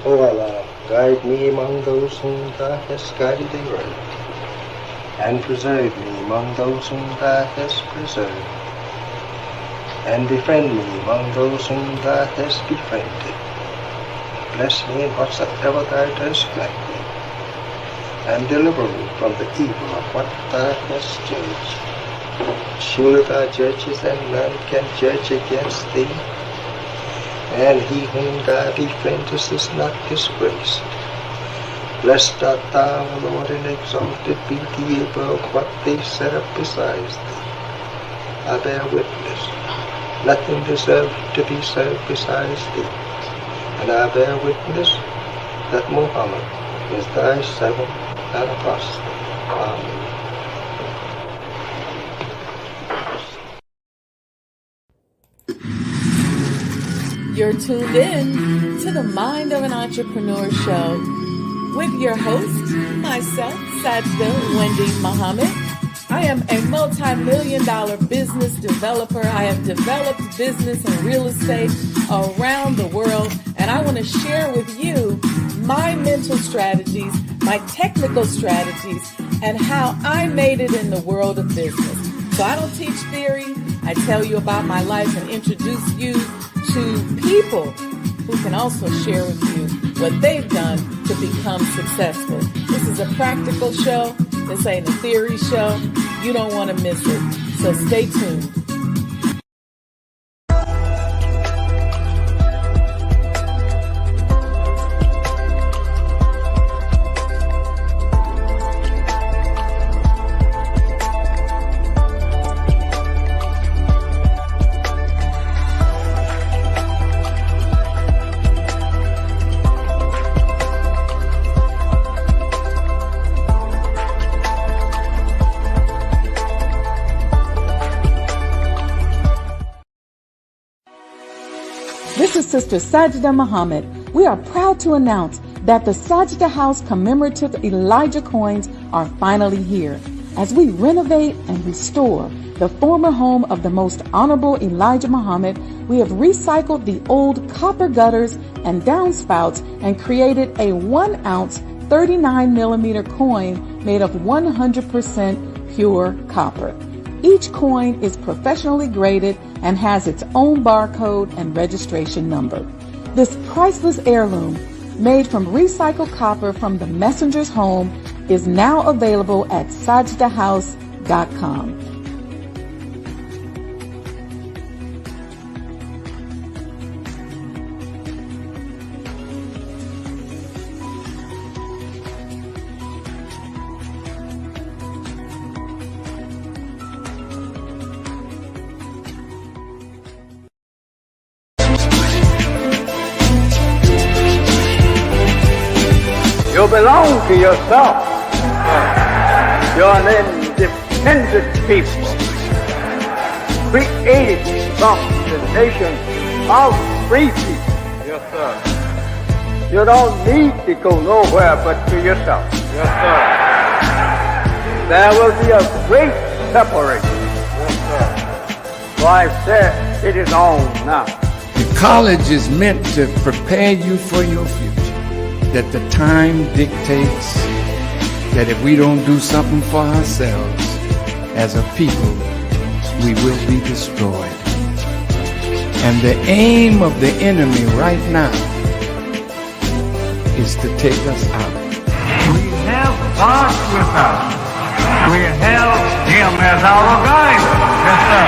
O Allah, guide me among those whom Thou hast guided aright, and preserve me among those whom Thou hast preserved, and befriend me among those whom Thou hast befriended. Bless me in whatsoever Thou dost grant me, and deliver me from the evil of what Thou hast judged. Surely Thou judgest, and none can judge against Thee, and he whom Thou befriendest is not disgraced. Blessed art Thou, O Lord, and exalted be Thee above what they set up besides Thee. I bear witness, nothing deserves to be served besides Thee, and I bear witness that Muhammad is Thy servant and apostle. Amen. You're tuned in to the Mind of an Entrepreneur show with your host, myself, Sajdah Wendy Muhammad. I am a multi-million-dollar business developer. I have developed business and real estate around the world, and I want to share with you my mental strategies, my technical strategies, and how I made it in the world of business. So I don't teach theory. I tell you about my life and introduce you to people who can also share with you what they've done to become successful. This is a practical show. This ain't a theory show. You don't want to miss it. So stay tuned. This is Sister Sajdah Muhammad. We are proud to announce that the Sajdah House commemorative Elijah coins are finally here. As we renovate and restore the former home of the most honorable Elijah Muhammad, we have recycled the old copper gutters and downspouts and created a 1 ounce 39 millimeter coin made of 100% pure copper. Each coin is professionally graded and has its own barcode and registration number. This priceless heirloom, made from recycled copper from the messenger's home, is now available at sajdahhouse.com. You belong to yourself. You're an independent people, created from the nation of free people. Yes, sir. You don't need to go nowhere but to yourself. Yes, sir. There will be a great separation. Yes, sir. So I said, it is on now. The college is meant to prepare you for your future. That the time dictates that if we don't do something for ourselves as a people, we will be destroyed. And the aim of the enemy right now is to take us out. We have God with us. We have Him as our guide. Yes, sir.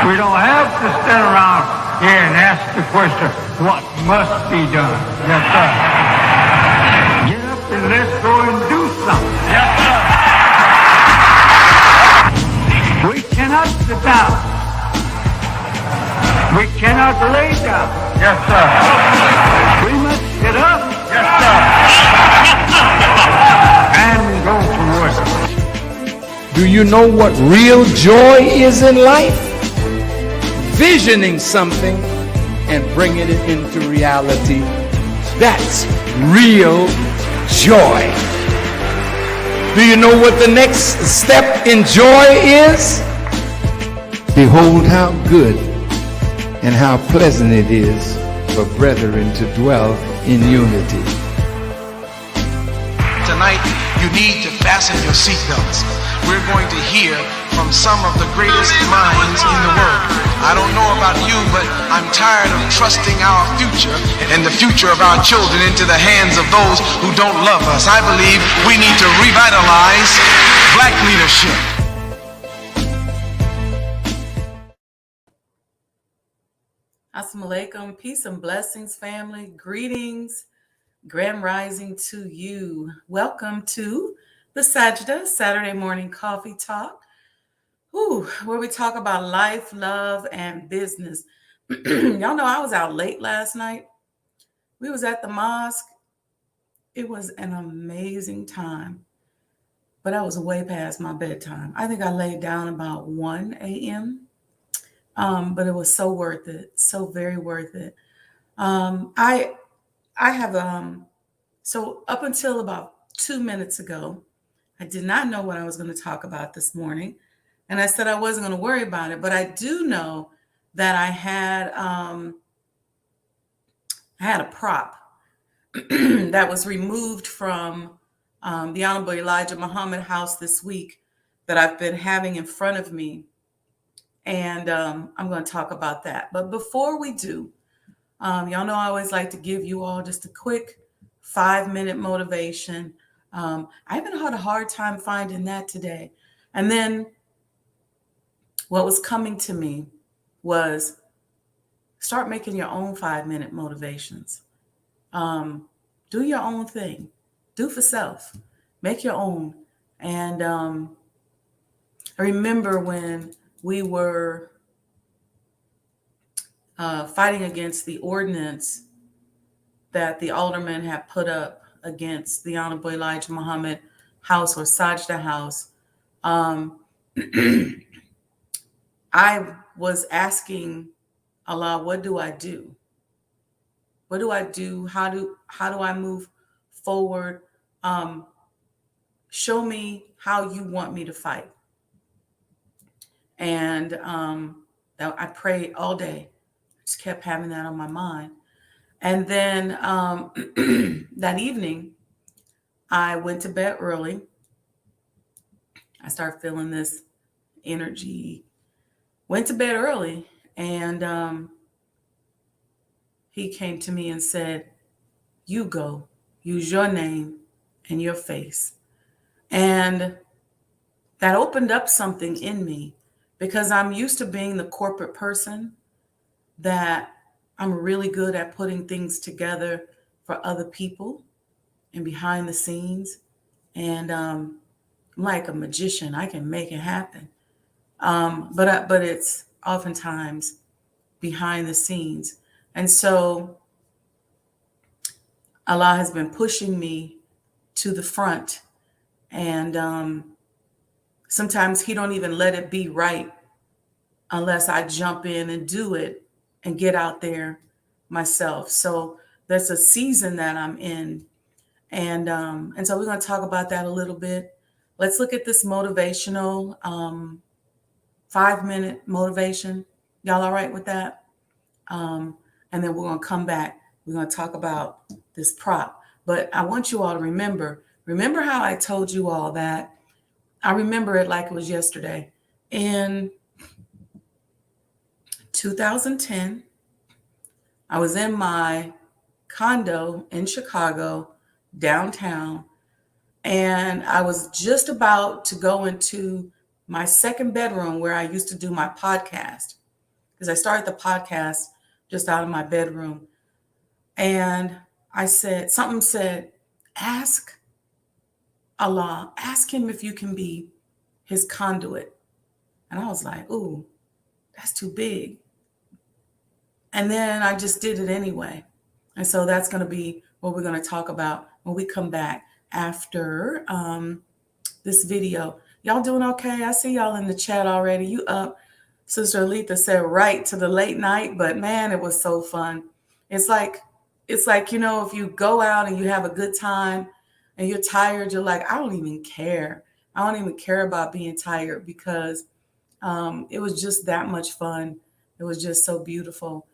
We don't have to stand around here and ask the question, what must be done? Yes, sir. And let's go and do something. Yes, sir. We cannot sit down. We cannot lay down. Yes, sir. We must get up. Yes, sir. And go to work. Do you know what real joy is in life? Visioning something and bringing it into reality. That's real joy. Do you know what the next step in joy is? Behold how good and how pleasant it is for brethren to dwell in unity. Tonight, you need to fasten your seatbelts. We're going to hear from some of the greatest minds in the world. I don't know about you, but I'm tired of trusting our future and the future of our children into the hands of those who don't love us. I believe we need to revitalize black leadership. Assalamu alaikum, peace and blessings, family. Greetings, grand rising to you. Welcome to the Sajdah Saturday Morning Coffee Talk, where we talk about life, love, and business. Y'all know I was out late last night. We was at the mosque. It was an amazing time, but I was way past my bedtime. I think I laid down about 1 a.m., but it was so worth it, so very worth it. I have so up until about 2 minutes ago, I did not know what I was going to talk about this morning, and I said I wasn't going to worry about it. But I do know that I had a prop that was removed from the Honorable Elijah Muhammad house this week that I've been having in front of me. And I'm going to talk about that. But before we do, y'all know I always like to give you all just a quick 5-minute motivation. I even had a hard time finding that today. And then what was coming to me was start making your own 5-minute motivations. Do your own thing. Do for self. Make your own. And I remember when we were fighting against the ordinance that the aldermen had put up against the Honorable Elijah Muhammad house or Sajdah house. I was asking Allah, what do I do? What do I do? How do I move forward? Show me how you want me to fight. And I prayed all day. Just kept having that on my mind. And then that evening, I went to bed early. I started feeling this energy. Went to bed early, and he came to me and said, you go, use your name and your face. And that opened up something in me, because I'm used to being the corporate person, that I'm really good at putting things together for other people and behind the scenes. And I'm like a magician. I can make it happen. But it's oftentimes behind the scenes. And so Allah has been pushing me to the front. And sometimes he don't even let it be right unless I jump in and do it and get out there myself. So that's a season that I'm in. And so we're going to talk about that a little bit. Let's look at this motivational 5-minute motivation. Y'all all right with that? And then we're going to come back. We're going to talk about this prop. But I want you all to remember how I told you all that. I remember it like it was yesterday. In 2010, I was in my condo in Chicago, downtown, and I was just about to go into my second bedroom where I used to do my podcast, because I started the podcast just out of my bedroom. And something said, ask Allah, ask him if you can be his conduit. And I was like, ooh, that's too big. And then I just did it anyway. And so that's going to be what we're going to talk about when we come back after this video. Y'all doing okay? I see y'all in the chat already. You up? Sister Aletha said right to the late night, but man, it was so fun. It's like, you know, if you go out and you have a good time and you're tired, you're like, I don't even care. I don't even care about being tired, because it was just that much fun. It was just so beautiful.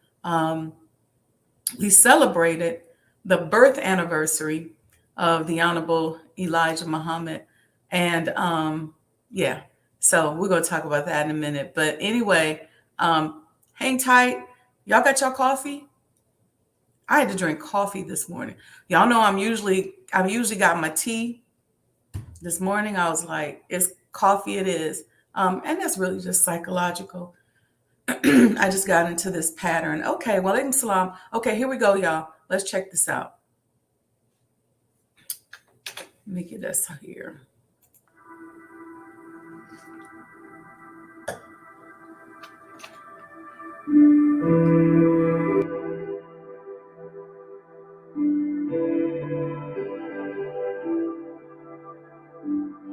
We celebrated the birth anniversary of the Honorable Elijah Muhammad. And yeah, so we're going to talk about that in a minute. But anyway, hang tight. Y'all got your coffee? I had to drink coffee this morning. Y'all know I've usually got my tea. This morning I was like, it's coffee it is. And that's really just psychological. I just got into this pattern. Okay, well, alaikum salam. Okay, here we go, y'all. Let's check this out. Let me get this here.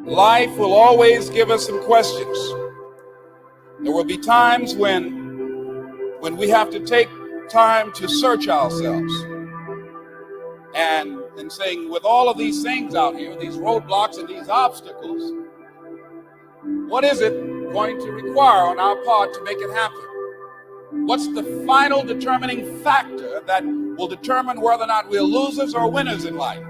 Life will always give us some questions. There will be times when we have to take time to search ourselves and saying, with all of these things out here, these roadblocks and these obstacles, what is it going to require on our part to make it happen? What's the final determining factor that will determine whether or not we're losers or winners in life?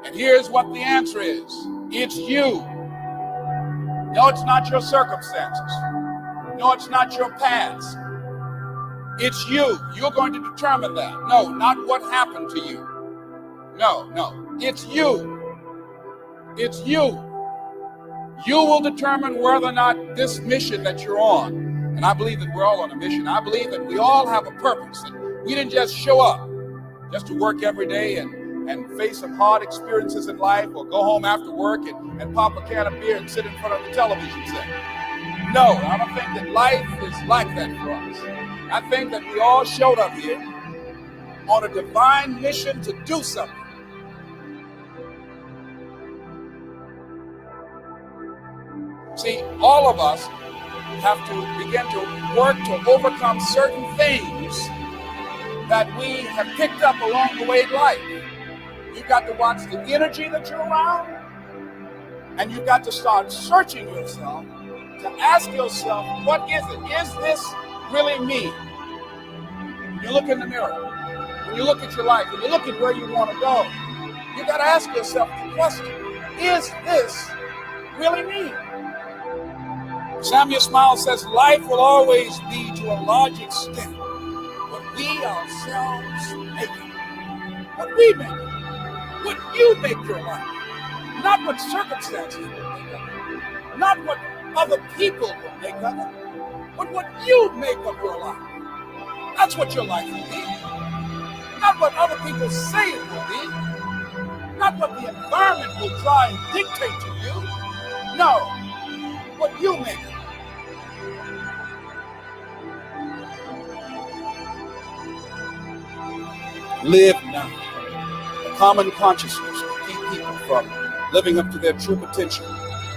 And here's what the answer is. It's you. No, it's not your circumstances. No, it's not your past. It's you. You're going to determine that. No, not what happened to you. No. It's you. It's you. You will determine whether or not this mission that you're on, and I believe that we're all on a mission. I believe that we all have a purpose. And we didn't just show up just to work every day and face some hard experiences in life, or go home after work and pop a can of beer and sit in front of the television set. No, I don't think that life is like that for us. I think that we all showed up here on a divine mission to do something. See, all of us have to begin to work to overcome certain things that we have picked up along the way in life. You've got to watch the energy that you're around, and you've got to start searching yourself to ask yourself, what is it? Is this really me? When you look in the mirror, when you look at your life, when you look at where you want to go, you've got to ask yourself the question, is this really me? Samuel Smiles says, life will always be, to a large extent, what we ourselves make it. What we make it. What you make your life. Not what circumstances will make of it. Not what other people will make of it. But what you make of your life. That's what your life will be. Not what other people say it will be. Not what the environment will try and dictate to you. No. What you make it. Live now. The common consciousness to keep people from living up to their true potential.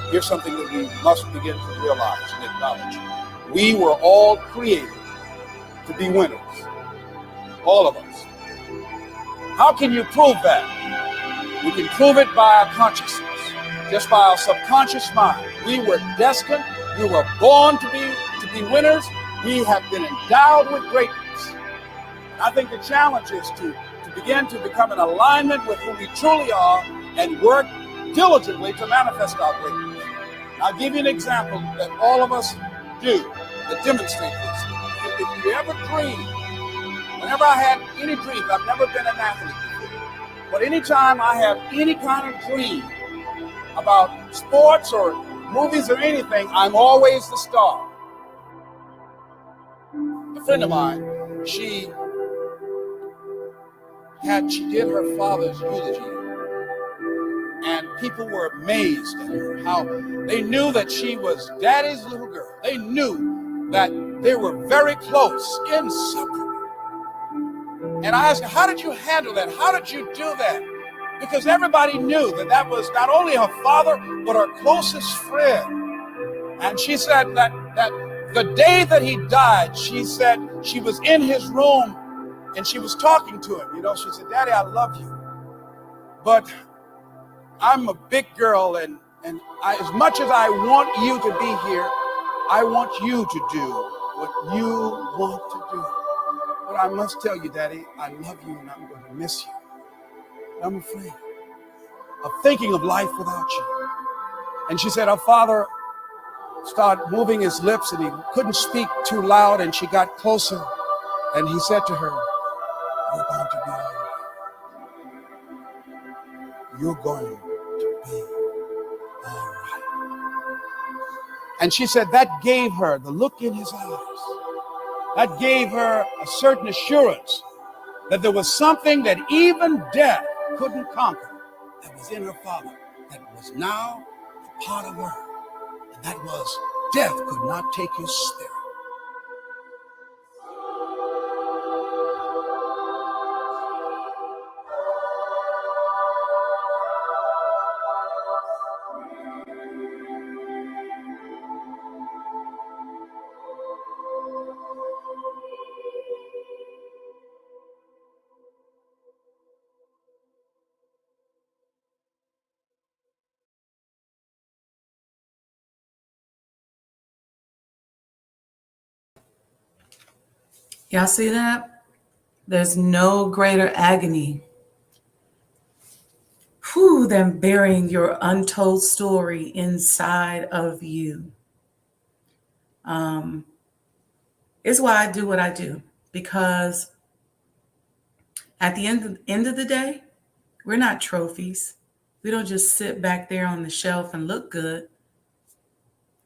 Here's something that we must begin to realize and acknowledge. We were all created to be winners. All of us. How can you prove that? We can prove it by our consciousness. Just by our subconscious mind. We were destined. We were born to be winners. We have been endowed with greatness. I think the challenge is to begin to become in alignment with who we truly are and work diligently to manifest our greatness. I'll give you an example that all of us do that demonstrate this. If you ever dream, whenever I had any dreams, I've never been an athlete before, but anytime I have any kind of dream about sports or movies or anything, I'm always the star. A friend of mine, she did her father's eulogy, and people were amazed at her, how they knew that she was daddy's little girl. They knew that they were very close, inseparable. And I asked her, how did you handle that? How did you do that? Because everybody knew that was not only her father, but her closest friend. And she said that the day that he died, she said she was in his room and she was talking to him. You know, she said, Daddy, I love you, but I'm a big girl, and as much as I want you to be here, I want you to do what you want to do. But I must tell you, Daddy, I love you and I'm going to miss you. I'm afraid of thinking of life without you. And she said her father started moving his lips and he couldn't speak too loud, and she got closer and he said to her, "You're going to be all right. You're going to be all right." And she said that gave her the look in his eyes. That gave her a certain assurance that there was something that even death couldn't conquer that was in her father, that was now a part of her. And that was, death could not take his spirit. Y'all see that? There's no greater agony than burying your untold story inside of you. It's why I do what I do, because at the end of the day, we're not trophies. We don't just sit back there on the shelf and look good.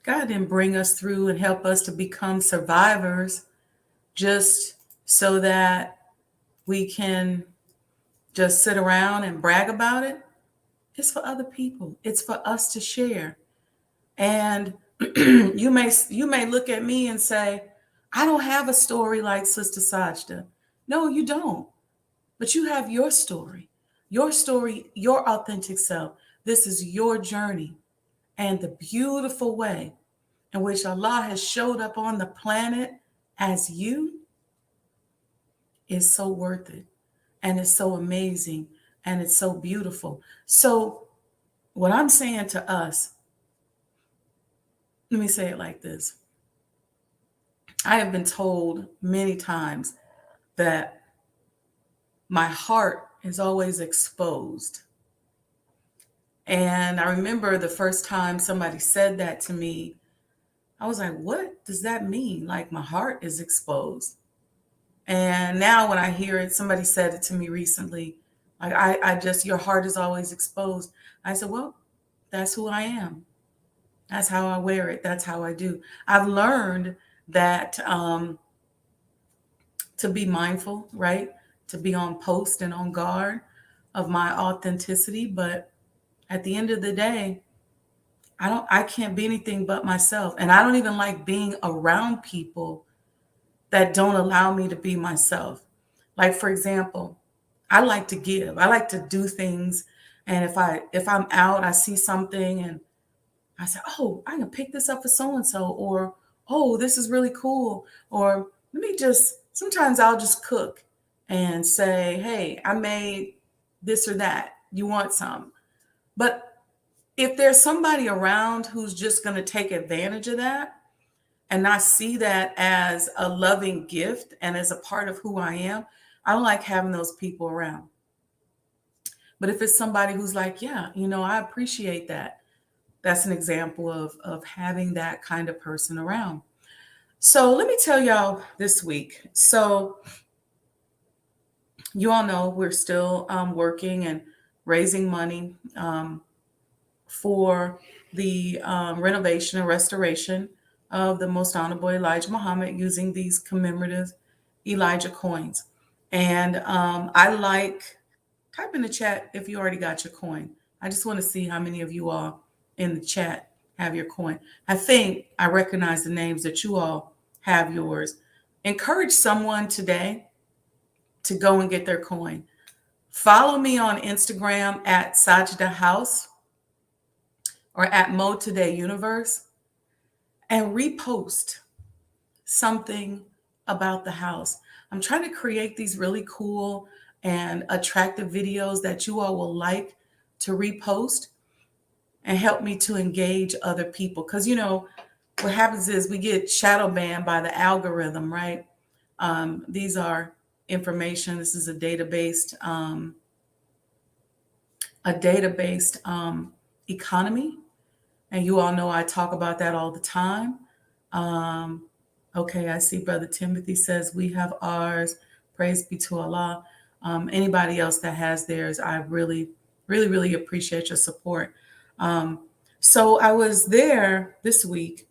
God didn't bring us through and help us to become survivors just so that we can just sit around and brag about it. It's for other people. It's for us to share. And you may look at me and say, I don't have a story like Sister Sajdah. No, you don't. But you have your story, your authentic self. This is your journey. And the beautiful way in which Allah has showed up on the planet as you is so worth it. And it's so amazing. And it's so beautiful. So what I'm saying to us, let me say it like this. I have been told many times that my heart is always exposed. And I remember the first time somebody said that to me, I was like, what does that mean? Like, my heart is exposed. And now when I hear it, somebody said it to me recently, like, I just, your heart is always exposed. I said, well, that's who I am. That's how I wear it. That's how I do. I've learned that to be mindful, right? To be on post and on guard of my authenticity. But at the end of the day, I can't be anything but myself. And I don't even like being around people that don't allow me to be myself. Like, for example, I like to give. I like to do things. And if I'm out, I see something and I say, oh, I can pick this up for so-and-so, or, oh, this is really cool. Or sometimes I'll just cook and say, hey, I made this or that. You want some? But if there's somebody around who's just going to take advantage of that and not see that as a loving gift and as a part of who I am, I don't like having those people around. But if it's somebody who's like, yeah, I appreciate that. That's an example of having that kind of person around. So let me tell y'all this week. So you all know we're still working and raising money for the renovation and restoration of the Most Honorable Elijah Muhammad using these commemorative Elijah coins. And type in the chat if you already got your coin. I just want to see how many of you all in the chat have your coin. I think I recognize the names that you all have yours. Encourage someone today to go and get their coin. Follow me on Instagram at Sajdah House or at Mo Today Universe and repost something about the house. I'm trying to create these really cool and attractive videos that you all will like to repost and help me to engage other people. Because, what happens is we get shadow banned by the algorithm, right? These are information. This is a data-based economy. And you all know I talk about that all the time. Okay, I see Brother Timothy says we have ours. Praise be to Allah. Anybody else that has theirs, I really, really, really appreciate your support. So I was there this week,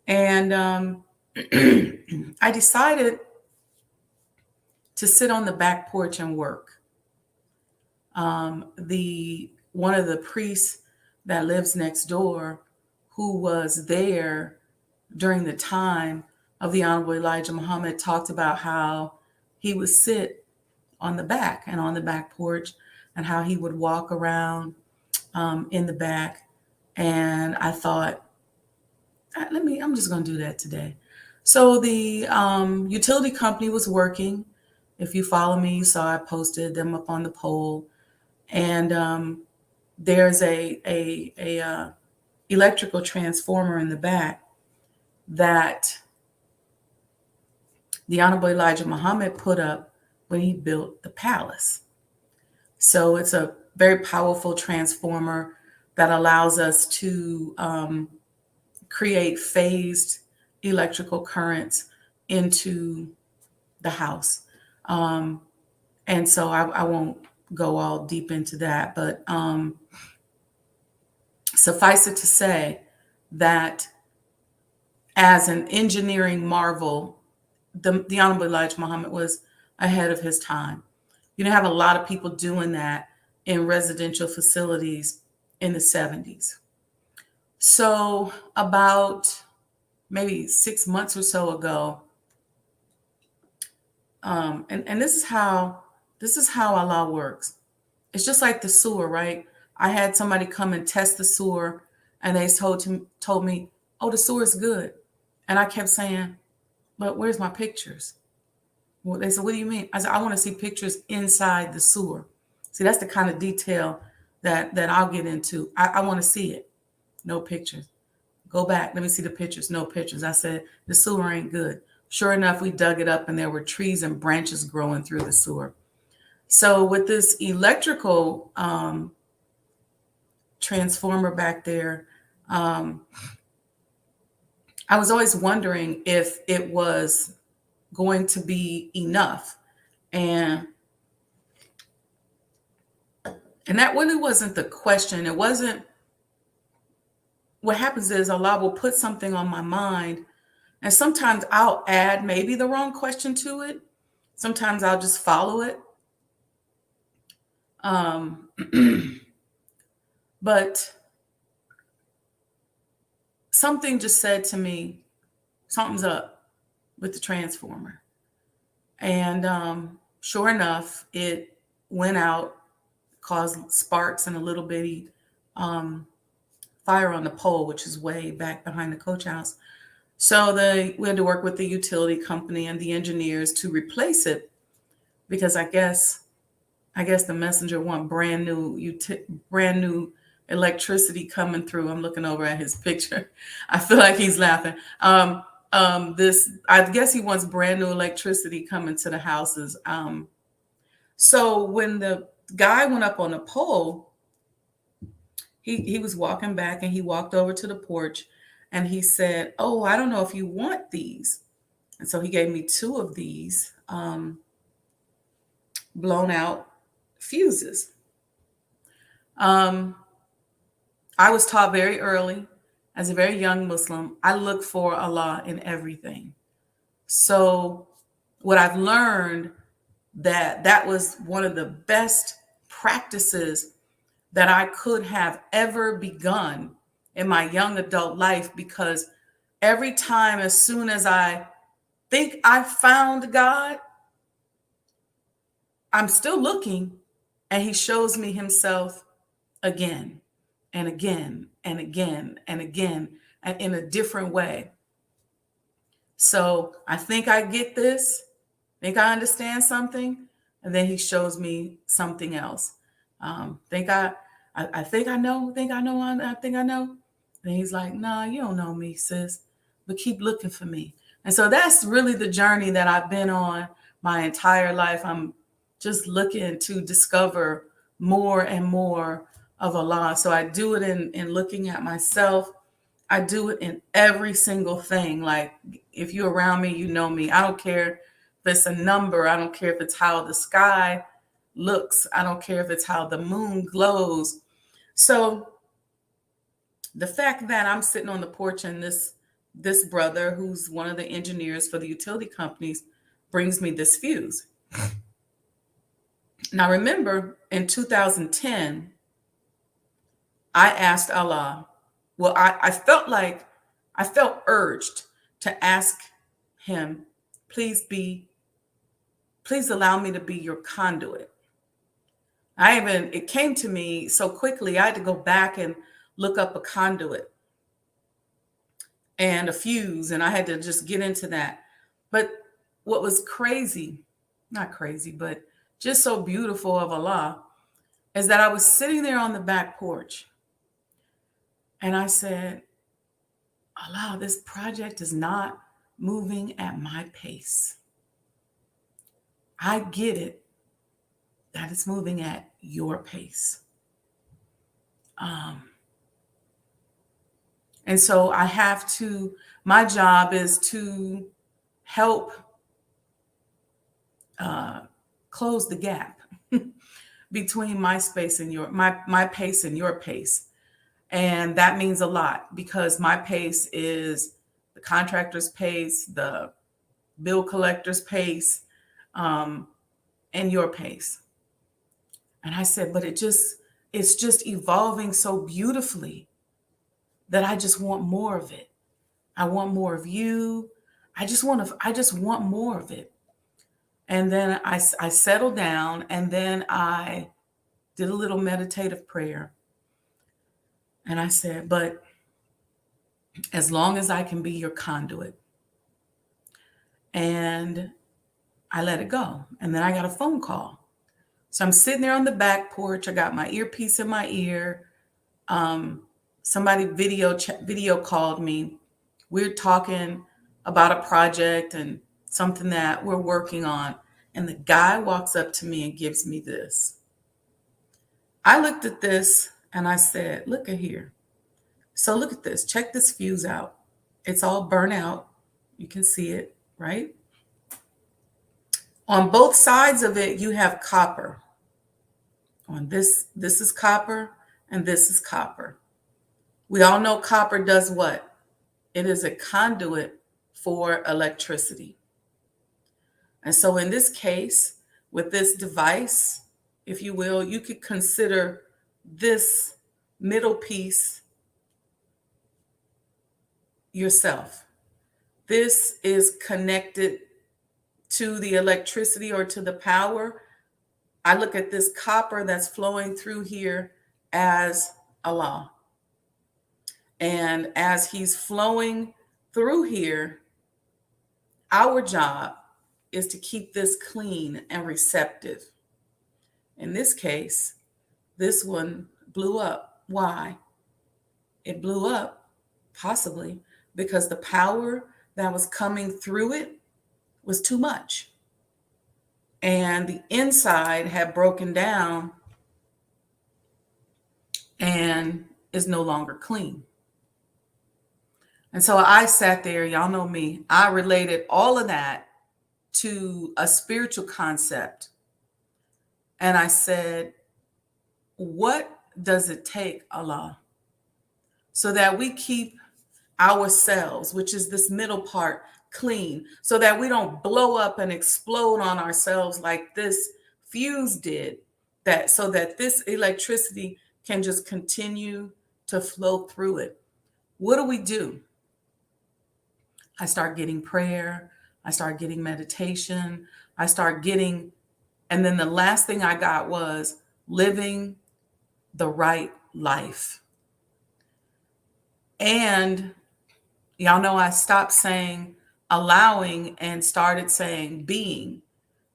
and I decided to sit on the back porch and work. One of the priests that lives next door, who was there during the time of the Honorable Elijah Muhammad, talked about how he would sit on the back and on the back porch, and how he would walk around in the back. And I thought, I'm just going to do that today. So the utility company was working. If you follow me, you saw I posted them up on the pole. And there's a electrical transformer in the back that the Honorable Elijah Muhammad put up when he built the palace. So it's a very powerful transformer that allows us to create phased electrical currents into the house. And so I won't go all deep into that, but suffice it to say that as an engineering marvel, the Honorable Elijah Muhammad was ahead of his time. You don't have a lot of people doing that in residential facilities in the 70s. So about maybe 6 months or so ago, and this is how Allah works. It's just like the sewer, right? I had somebody come and test the sewer, and they told me, "Oh, the sewer is good," and I kept saying, "But where's my pictures?" Well, they said, "What do you mean?" I said, "I want to see pictures inside the sewer." See, that's the kind of detail that I'll get into. I want to see it. No pictures. Go back. Let me see the pictures. No pictures. I said, the sewer ain't good. Sure enough, we dug it up, and there were trees and branches growing through the sewer. So with this electrical transformer back there, I was always wondering if it was going to be enough. And that really wasn't the question. It wasn't. What happens is Allah will put something on my mind, and sometimes I'll add maybe the wrong question to it. Sometimes I'll just follow it. But something just said to me, something's up with the transformer. And sure enough, it went out, caused sparks and a little bitty fire on the pole, which is way back behind the coach house. So we had to work with the utility company and the engineers to replace it, because I guess the messenger want brand new electricity coming through. I'm looking over at his picture. I feel like he's laughing. I guess he wants brand new electricity coming to the houses. So when the guy went up on the pole, he was walking back, and he walked over to the porch, and he said, "Oh, I don't know if you want these." And so he gave me 2 of these blown out fuses. I was taught very early, as a very young Muslim, I look for Allah in everything. So what I've learned, that was one of the best practices that I could have ever begun in my young adult life, because every time, as soon as I think I found God, I'm still looking, and he shows me himself again and again and again and again, and in a different way. So I think I get this, think I understand something, and then he shows me something else. I think I know. And he's like, "Nah, you don't know me, sis, but keep looking for me." And so that's really the journey that I've been on my entire life. I'm just looking to discover more and more of Allah. So I do it in looking at myself. I do it in every single thing. Like, if you're around me, you know me. I don't care if it's a number. I don't care if it's how the sky looks. I don't care if it's how the moon glows. So the fact that I'm sitting on the porch and this brother, who's one of the engineers for the utility companies, brings me this fuse. Now, remember, in 2010, I asked Allah, well, I felt urged to ask him, please allow me to be your conduit. It came to me so quickly, I had to go back and look up a conduit and a fuse, and I had to just get into that. But what was crazy, not crazy, but just so beautiful of Allah, is that I was sitting there on the back porch and I said, Allah, this project is not moving at my pace. I get it that it's moving at your pace. And so my job is to help close the gap between my space and my pace and your pace. And that means a lot, because my pace is the contractor's pace, the bill collector's pace, and your pace. And I said, but it's just evolving so beautifully that I just want more of it. I want more of you. I just want more of it. And then I settled down, and then I did a little meditative prayer. And I said, but as long as I can be your conduit. And I let it go. And then I got a phone call. So I'm sitting there on the back porch. I got my earpiece in my ear. Somebody video called me. We're talking about a project and something that we're working on. And the guy walks up to me and gives me this. I looked at this and I said, look at here. So look at this. Check this fuse out. It's all burnt out. You can see it, right? On both sides of it, you have copper. On this is copper, and this is copper. We all know copper does what? It is a conduit for electricity. And so in this case, with this device, if you will, you could consider this middle piece yourself. This is connected to the electricity or to the power. I look at this copper that's flowing through here as Allah. And as he's flowing through here, our job is to keep this clean and receptive. In this case, this one blew up. Why? It blew up possibly because the power that was coming through it was too much. And the inside had broken down and is no longer clean. And so I sat there, y'all know me, I related all of that to a spiritual concept. And I said, what does it take, Allah, so that we keep ourselves, which is this middle part, clean, so that we don't blow up and explode on ourselves like this fuse did, so that this electricity can just continue to flow through it? What do? I start getting prayer. I start getting meditation. And then the last thing I got was living the right life. And y'all know I stopped saying allowing and started saying being,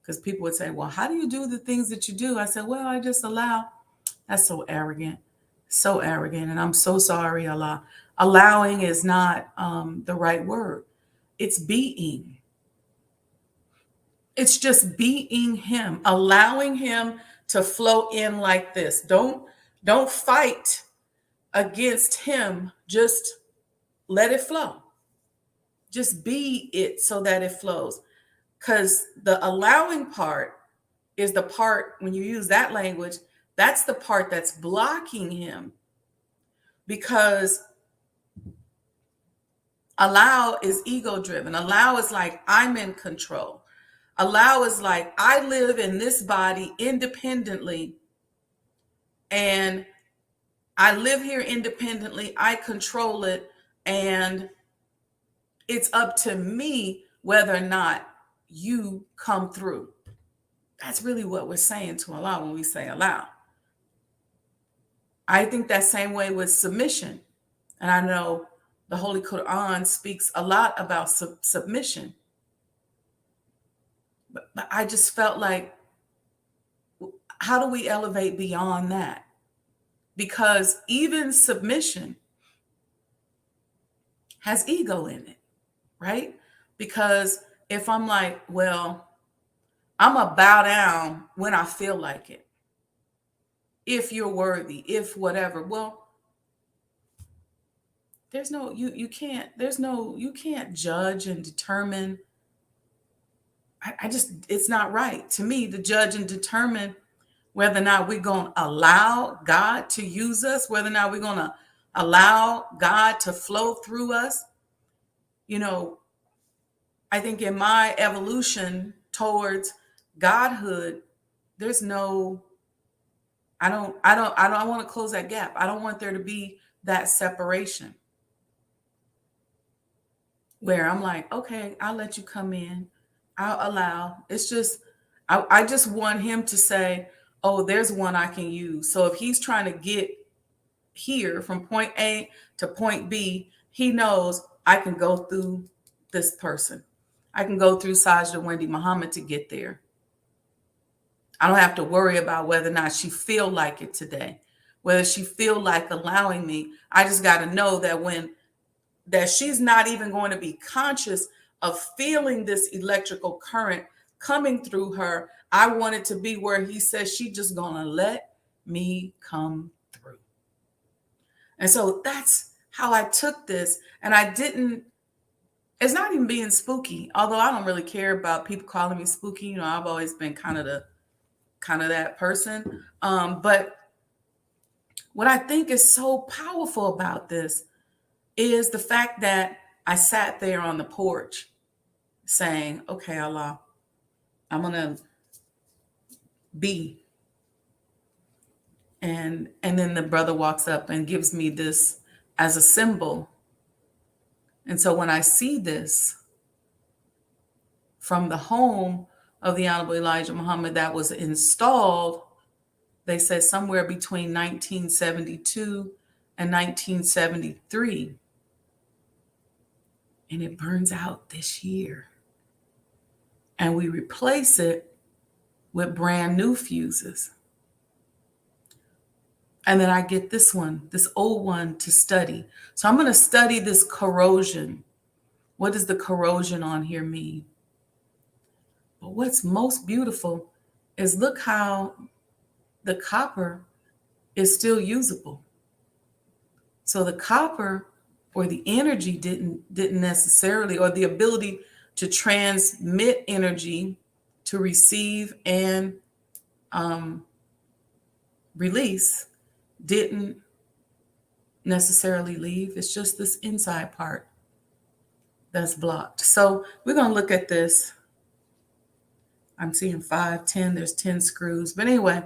because people would say, well, how do you do the things that you do? I said, well, I just allow. That's so arrogant. And I'm so sorry, Allah. Allowing is not the right word. It's being. It's just being him, allowing him to flow in like this. Don't fight against him. Just let it flow. Just be it so that it flows. Because the allowing part is the part, when you use that language, that's the part that's blocking him. Because allow is ego driven. Allow is like, I'm in control. Allow is like, I live in this body independently, and I live here independently. I control it, and it's up to me whether or not you come through. That's really what we're saying to allow when we say allow. I think that same way with submission. And I know the Holy Quran speaks a lot about submission. But I just felt like, how do we elevate beyond that? Because even submission has ego in it, right? Because if I'm like, well, I'm going to bow down when I feel like it, if you're worthy, if whatever, well, there's no, you can't judge and determine. It's not right to me to judge and determine whether or not we're going to allow God to use us, whether or not we're going to allow God to flow through us. You know, I think in my evolution towards Godhood, there's no, I don't want to close that gap. I don't want there to be that separation where I'm like, okay, I'll let you come in. I'll allow. It's just, I just want him to say, oh, there's one I can use. So if he's trying to get here from point A to point B, he knows I can go through this person. I can go through Sajdah Wendy Muhammad to get there. I don't have to worry about whether or not she feel like it today, whether she feel like allowing me. I just got to know that she's not even going to be conscious of feeling this electrical current coming through her. I want it to be where he says she just gonna let me come through. And so that's how I took this. And it's not even being spooky, although I don't really care about people calling me spooky. You know, I've always been kind of that person. But what I think is so powerful about this is the fact that I sat there on the porch saying, okay, Allah, I'm going to be. And then the brother walks up and gives me this as a symbol. And so when I see this from the home of the Honorable Elijah Muhammad that was installed, they said somewhere between 1972 and 1973. And it burns out this year. And we replace it with brand new fuses. And then I get this old one to study. So I'm going to study this corrosion. What does the corrosion on here mean? But what's most beautiful is look how the copper is still usable. So the copper or the energy didn't necessarily, or the ability to transmit energy, to receive and release, didn't necessarily leave. It's just this inside part that's blocked. So we're going to look at this. I'm seeing 5, 10, there's 10 screws. But anyway,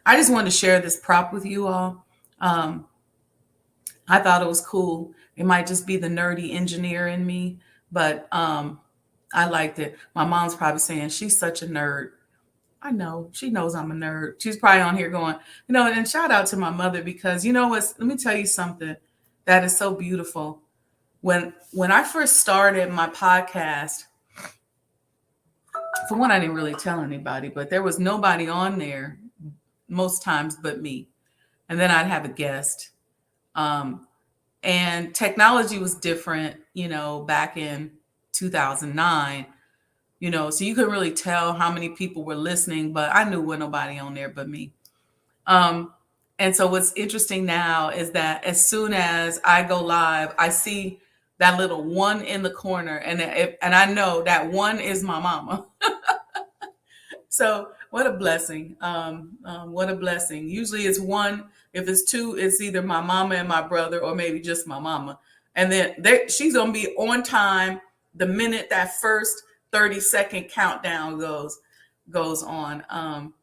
I just wanted to share this prop with you all. I thought it was cool. It might just be the nerdy engineer in me, but I liked it. My mom's probably saying she's such a nerd. I know, she knows I'm a nerd. She's probably on here going, and shout out to my mother, because let me tell you something that is so beautiful. When I first started my podcast, for one, I didn't really tell anybody, but there was nobody on there most times but me. And then I'd have a guest. And technology was different, back in 2009, so you couldn't really tell how many people were listening, but I knew there was nobody on there but me. And so what's interesting now is that as soon as I go live, I see that little one in the corner, and I know that one is my mama. So what a blessing. What a blessing. Usually it's one. If it's two, it's either my mama and my brother, or maybe just my mama. And then she's going to be on time the minute that first 30-second countdown goes on.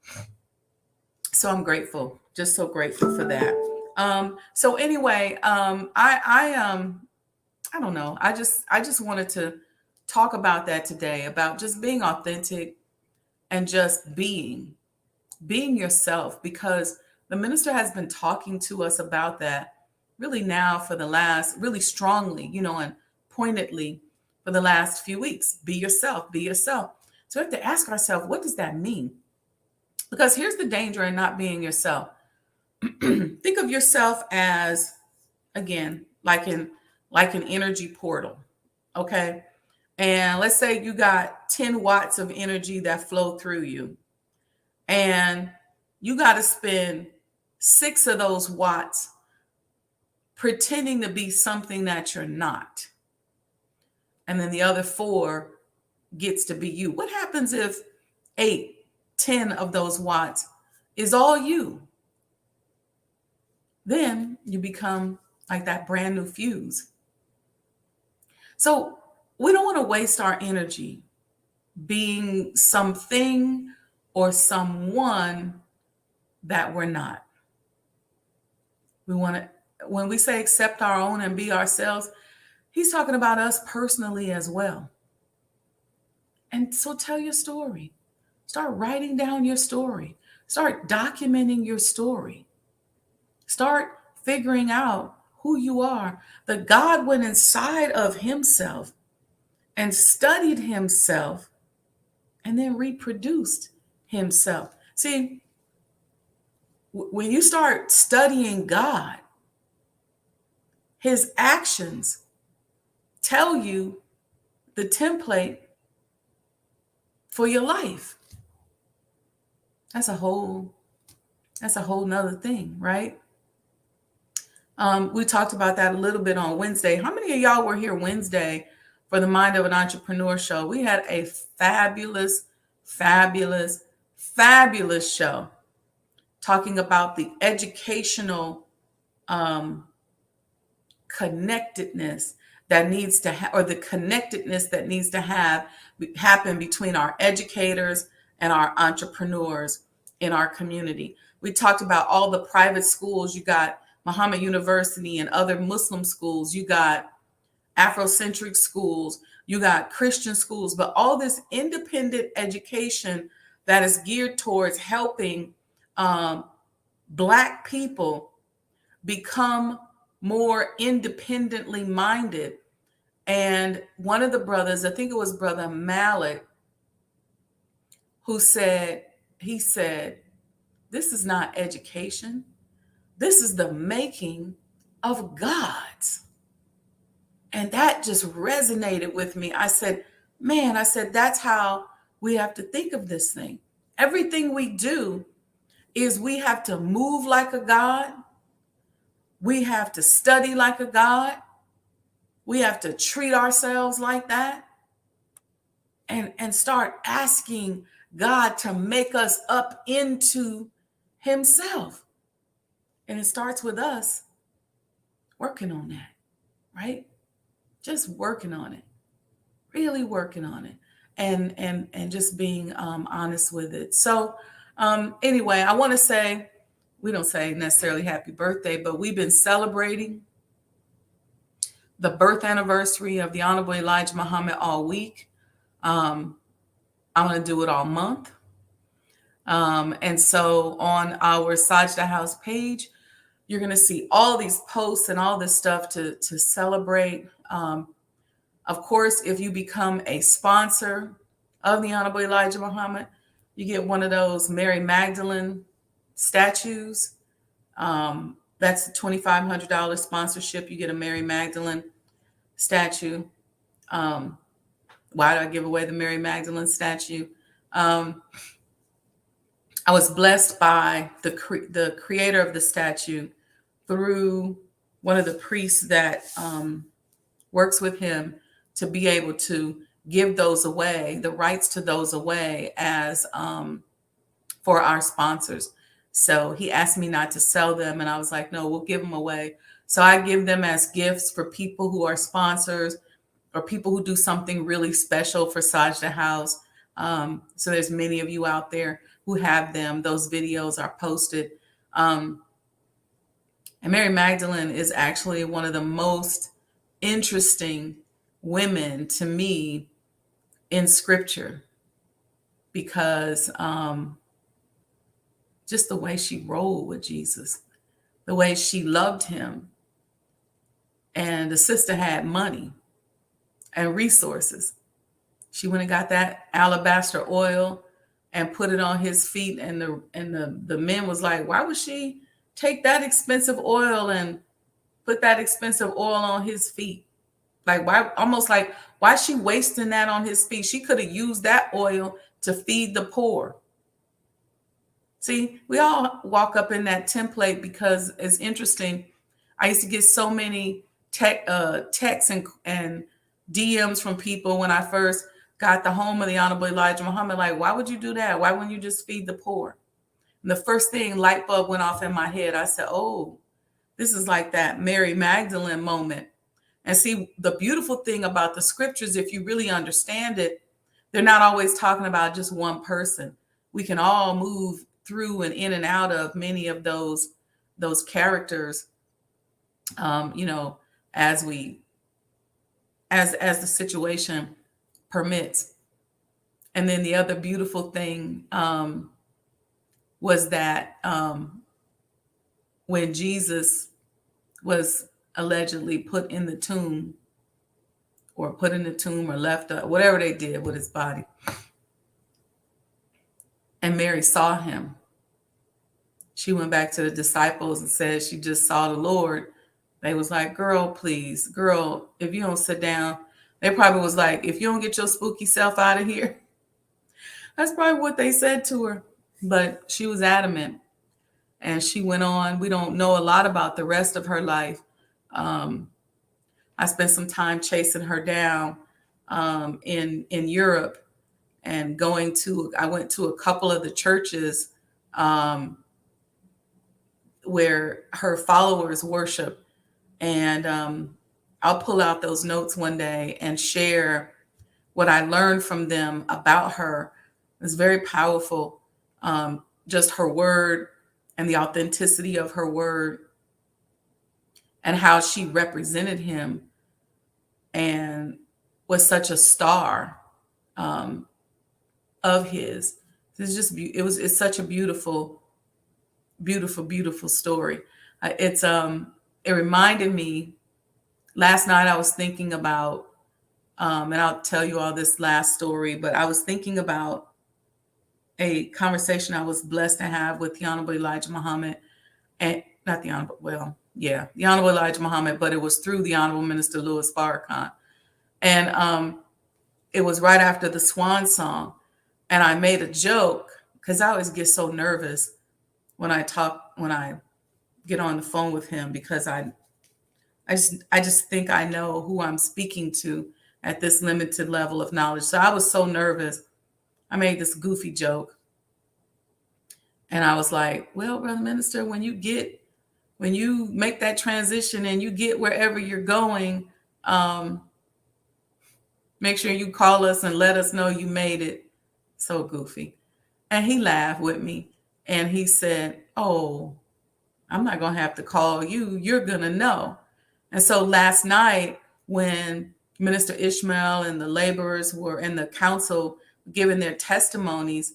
So I'm grateful, just so grateful for that. So anyway, I don't know. I just wanted to talk about that today, about just being authentic and just being yourself, because the minister has been talking to us about that really now for the last, really strongly, and pointedly for the last few weeks. Be yourself, be yourself. So we have to ask ourselves, what does that mean? Because here's the danger in not being yourself. Think of yourself as, again, like an energy portal. Okay. And let's say you got 10 watts of energy that flow through you, and you got to spend 6 of those watts pretending to be something that you're not. And then the other 4 gets to be you. What happens if 8, 10 of those watts is all you? Then you become like that brand new fuse. So we don't want to waste our energy being something or someone that we're not. We want to, when we say accept our own and be ourselves, he's talking about us personally as well. And so tell your story. Start writing down your story. Start documenting your story. Start figuring out who you are. That God went inside of himself and studied himself and then reproduced himself. See, when you start studying God, his actions tell you the template for your life. That's a whole nother thing, right? We talked about that a little bit on Wednesday. How many of y'all were here Wednesday for the Mind of an Entrepreneur show? We had a fabulous, fabulous, fabulous show talking about the educational connectedness that needs to or the connectedness that needs to happen between our educators and our entrepreneurs in our community. We talked about all the private schools. You got Muhammad University and other Muslim schools. You got Afrocentric schools. You got Christian schools, but all this independent education that is geared towards helping Black people become more independently minded. And one of the brothers, I think it was Brother Malik, he said, this is not education. This is the making of gods. And that just resonated with me. I said, that's how we have to think of this thing. Everything we do is we have to move like a God. We have to study like a God. We have to treat ourselves like that. And start asking God to make us up into himself. And it starts with us working on that, right? Just working on it, really working on it, and just being honest with it. So anyway, I want to say, we don't say necessarily happy birthday, but we've been celebrating the birth anniversary of the Honorable Elijah Muhammad all week. I'm going to do it all month. And so on our Sajdah House page, you're going to see all these posts and all this stuff to celebrate. Of course, if you become a sponsor of the Honorable Elijah Muhammad, you get one of those Mary Magdalene statues. That's a $2,500 sponsorship. You get a Mary Magdalene statue. Why did I give away the Mary Magdalene statue? I was blessed by the creator of the statue through one of the priests that works with him to be able to give those away, the rights to those away as for our sponsors. So he asked me not to sell them, and I was like, no, we'll give them away. So I give them as gifts for people who are sponsors or people who do something really special for Sajdah House. So there's many of you out there who have them. Those videos are posted. And Mary Magdalene is actually one of the most interesting women to me in scripture, because just the way she rolled with Jesus, the way she loved him. And the sister had money and resources. She went and got that alabaster oil and put it on his feet. And the men was like, why would she take that expensive oil and put that expensive oil on his feet? Like, why? Almost like, why is she wasting that on his feet? She could have used that oil to feed the poor. See, we all walk up in that template because it's interesting. I used to get so many texts and DMs from people when I first got the home of the Honorable Elijah Muhammad. Like, why would you do that? Why wouldn't you just feed the poor? And the first thing, light bulb went off in my head. I said, oh, this is like that Mary Magdalene moment. And see, the beautiful thing about the scriptures, if you really understand it, they're not always talking about just one person. We can all move through and in and out of many of those characters, as the situation permits. And then the other beautiful thing was that when Jesus was allegedly put in the tomb or left up, whatever they did with his body, and Mary saw him, she went back to the disciples and said she just saw the Lord. They was like, girl, please, girl, if you don't sit down. They probably was like, if you don't get your spooky self out of here. That's probably what they said to her. But she was adamant. And she went on. We don't know a lot about the rest of her life. I spent some time chasing her down in Europe and I went to a couple of the churches where her followers worship. And I'll pull out those notes one day and share what I learned from them about her. It's very powerful. Just her word and the authenticity of her word and how she represented him and was such a star of his. It's such a beautiful, beautiful, beautiful story. It reminded me, last night I was thinking about, and I'll tell you all this last story, but I was thinking about a conversation I was blessed to have with the Honorable Elijah Muhammad, and not the Honorable, the Honorable Elijah Muhammad, but it was through the Honorable Minister Louis Farrakhan. And it was right after the Swan song. And I made a joke because I always get so nervous when I get on the phone with him, because I just think I know who I'm speaking to at this limited level of knowledge. So I was so nervous. I made this goofy joke. And I was like, well, Brother Minister, when you make that transition and you get wherever you're going, make sure you call us and let us know you made it. So goofy. And he laughed with me and he said, oh, I'm not going to have to call you. You're going to know. And so last night when Minister Ishmael and the laborers were in the council giving their testimonies,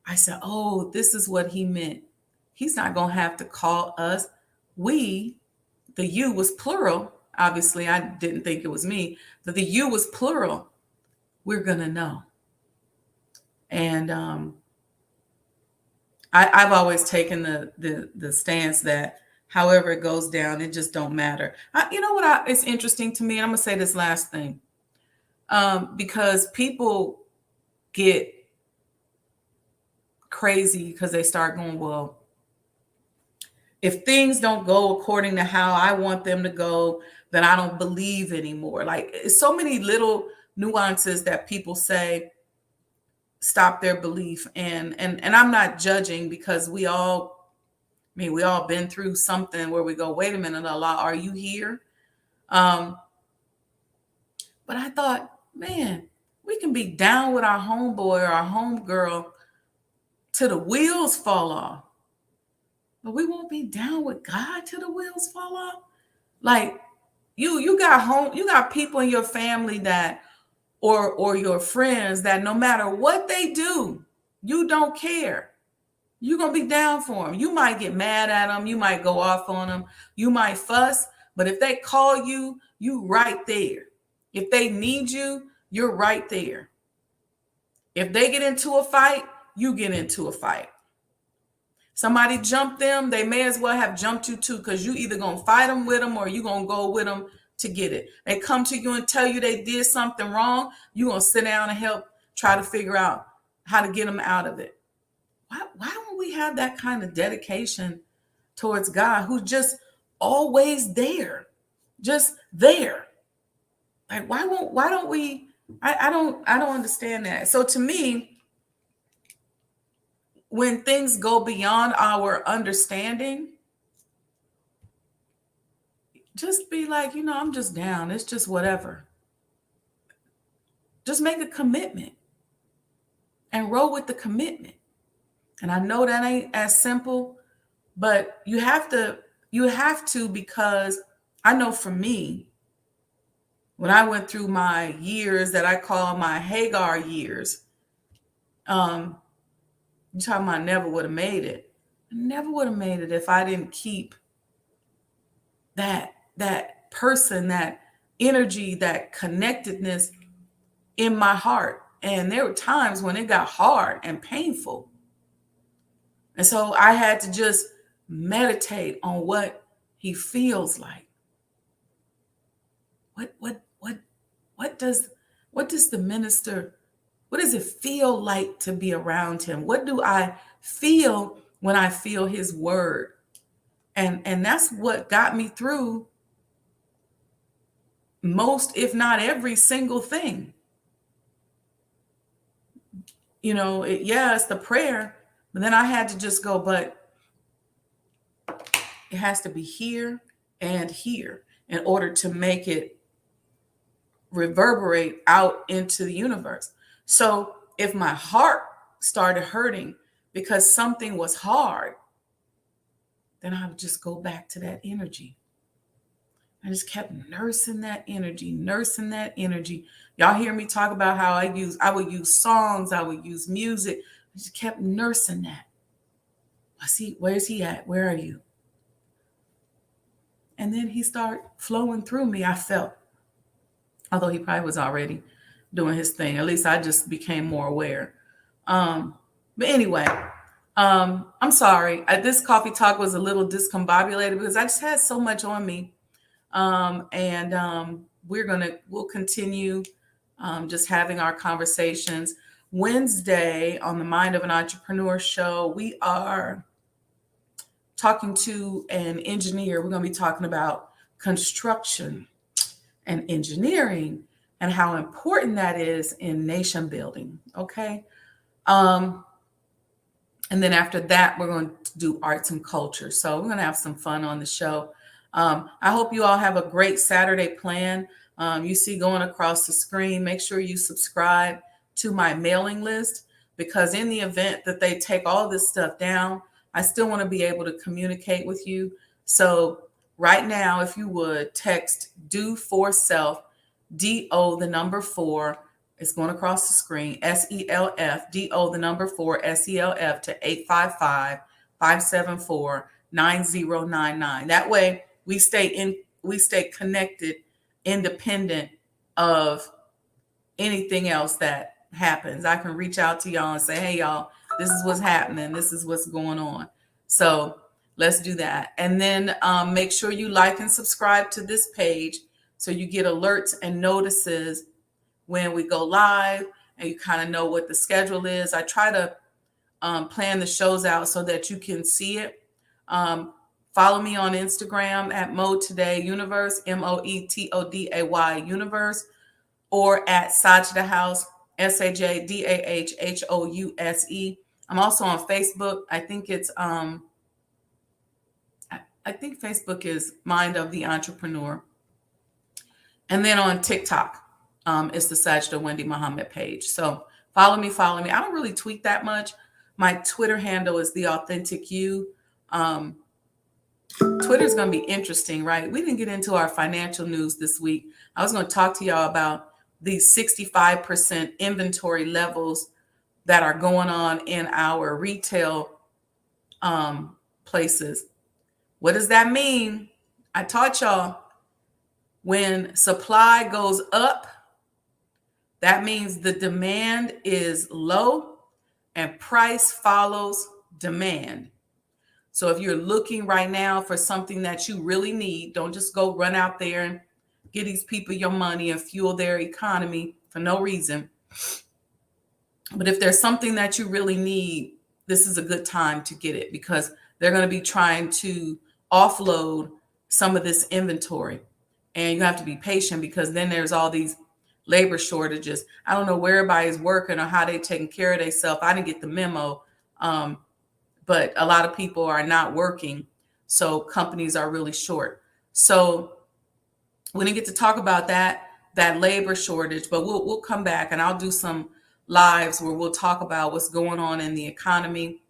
I said, oh, this is what he meant. He's not going to have to call us. We, the you was plural. Obviously, I didn't think it was me, but the you was plural. We're going to know. And I've always taken the stance that however it goes down, it just don't matter. You know what? It's interesting to me, and I'm going to say this last thing. because people get crazy because they start going, well, if things don't go according to how I want them to go, then I don't believe anymore. Like, it's so many little nuances that people say stop their belief. And I'm not judging, because we all been through something where we go, wait a minute, Allah, are you here? But I thought, man, we can be down with our homeboy or our homegirl till the wheels fall off, but we won't be down with God till the wheels fall off. Like, you got people in your family that, or your friends that no matter what they do, you don't care. You're going to be down for them. You might get mad at them. You might go off on them. You might fuss. But if they call you, you right there. If they need you, you're right there. If they get into a fight, you get into a fight. Somebody jumped them, they may as well have jumped you too, because you either going to fight them with them or you going to go with them to get it. They come to you and tell you they did something wrong. You're going to sit down and help try to figure out how to get them out of it. Why don't we have that kind of dedication towards God, who's just always there, just there? Like, why don't we? I don't understand that. So to me, when things go beyond our understanding, just be like, I'm just down. It's just whatever. Just make a commitment and roll with the commitment. And I know that ain't as simple, but you have to, because I know for me, when I went through my years that I call my Hagar years, you're talking about never would have made it. I never would have made it if I didn't keep that person, that energy, that connectedness in my heart. And there were times when it got hard and painful. And so I had to just meditate on what he feels like. What does the minister, what does it feel like to be around him? What do I feel when I feel his word? And that's what got me through most, if not every single thing. It's the prayer, but then I had to just go, but it has to be here and here in order to make it reverberate out into the universe. So if my heart started hurting because something was hard, then I would just go back to that energy. I just kept nursing that energy. Y'all hear me talk about how I would use songs, I would use music. I just kept nursing that. Where's he at? Where are you? And then he started flowing through me, I felt. Although he probably was already doing his thing. At least I just became more aware. But anyway, I'm sorry. This coffee talk was a little discombobulated because I just had so much on me. We'll continue just having our conversations. Wednesday on the Mind of an Entrepreneur show, we are talking to an engineer. We're going to be talking about construction and engineering and how important that is in nation building. Okay. And then after that, we're going to do arts and culture. So we're going to have some fun on the show. I hope you all have a great Saturday plan. You see going across the screen, make sure you subscribe to my mailing list, because in the event that they take all this stuff down, I still want to be able to communicate with you. So right now, if you would text do for self, DO the number 4, it's going across the screen, SELF, DO the number 4, SELF to 855-574-9099. That way we stay connected, independent of anything else that happens. I can reach out to y'all and say, hey, y'all, this is what's happening. This is what's going on. So let's do that. And then make sure you like and subscribe to this page so you get alerts and notices when we go live, and you kind of know what the schedule is. I try to plan the shows out so that you can see it. Follow me on Instagram at Motoday Universe, MOETODAY Universe, or at Sajdah House, SAJDAHHOUSE. I'm also on Facebook. I think Facebook is Mind of the Entrepreneur. And then on TikTok, it's the Sajdah Wendy Muhammad page. So follow me. I don't really tweet that much. My Twitter handle is The Authentic You. Twitter's going to be interesting, right? We didn't get into our financial news this week. I was going to talk to y'all about these 65% inventory levels that are going on in our retail places. What does that mean? I taught y'all when supply goes up, that means the demand is low and price follows demand. So if you're looking right now for something that you really need, don't just go run out there and give these people your money and fuel their economy for no reason. But if there's something that you really need, this is a good time to get it, because they're going to be trying to offload some of this inventory. And you have to be patient, because then there's all these labor shortages. I don't know where everybody's working or how they're taking care of themselves. I didn't get the memo. But a lot of people are not working. So companies are really short. So we didn't get to talk about that labor shortage, but we'll come back, and I'll do some lives where we'll talk about what's going on in the economy.